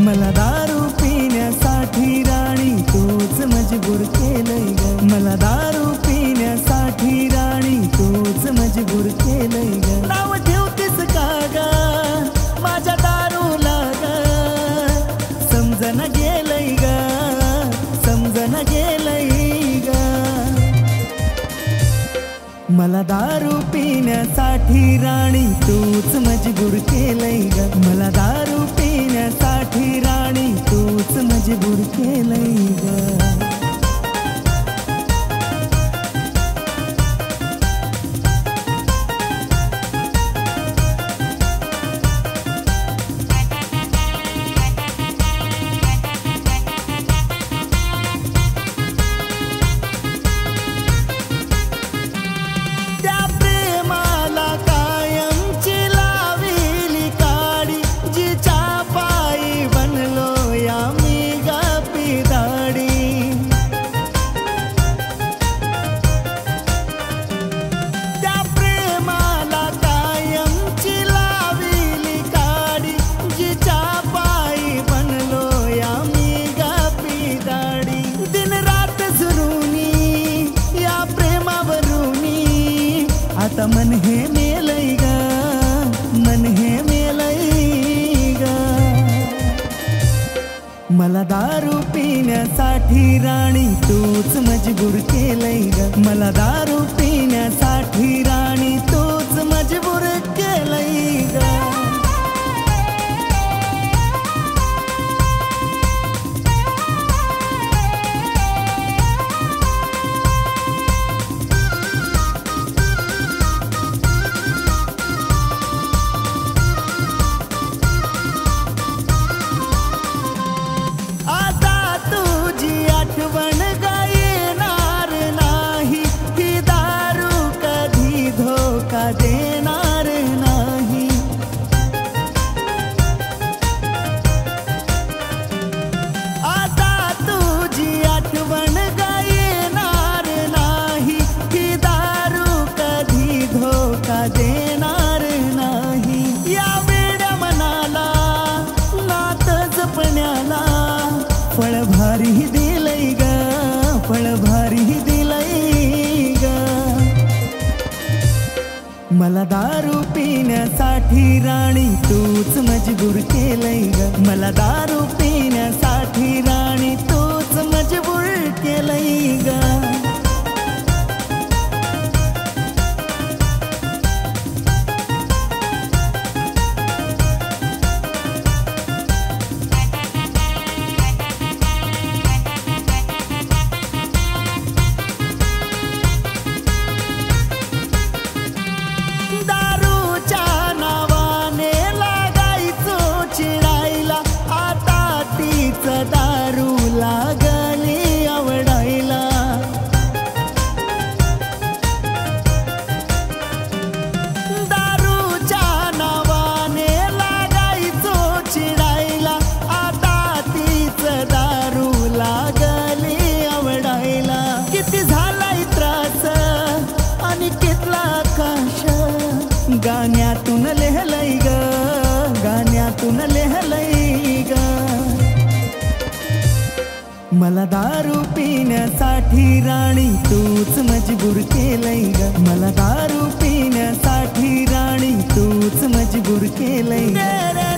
मला दारू पिण्यासाठी राणी तूच मजबूर केलंय ग। मला दारू पिण्यासाठी राणी तूच मजबूर केलंय ग। नाव ठेवतीस का ग माझ्या दारूला ग, समजन गेलंय ग, समजन गेलंय ग। मला दारू पिण्यासाठी राणी तूच मजबूर केलंय ग। मला दारू पिण्यासाठी राणी तूच मजबूर केलंय ग। आता मन हे मेलय ग, मन हे मेलय ग। मला दारू पिण्यासाठी राणी तूच मजबूर केलंय ग। मला दारू पिण्यासाठी राणी तूच मजबूर केलंय ग। देणार नाही आता तुझी आठवण येणार नाही, ही दारू कधी धोका देणार नाही। या वेड्या मनाला नात जपण्याला फळ भारी दिलंय ग, फळ भारी दिलंय ग। मला दारू पिण्यासाठी राणी तूच मजबूर केलंय ग। मला दारू पिण्यासाठी राणी तूच मजबूर केलंय ग। दारू लागली आवडायला, दारूच्या नावाने लागायचो चिडायला, आता तीच दारू लागली आवडायला। किती झालाय त्रास आणि कितला आकाश गाण्यातून लिहलंय ग, गाण्यातून लिहलंय ग। मला दारू पिण्यासाठी राणी तूच मजबूर केलंय ग। मला दारू पिण्यासाठी राणी तूच मजबूर केलंय ग।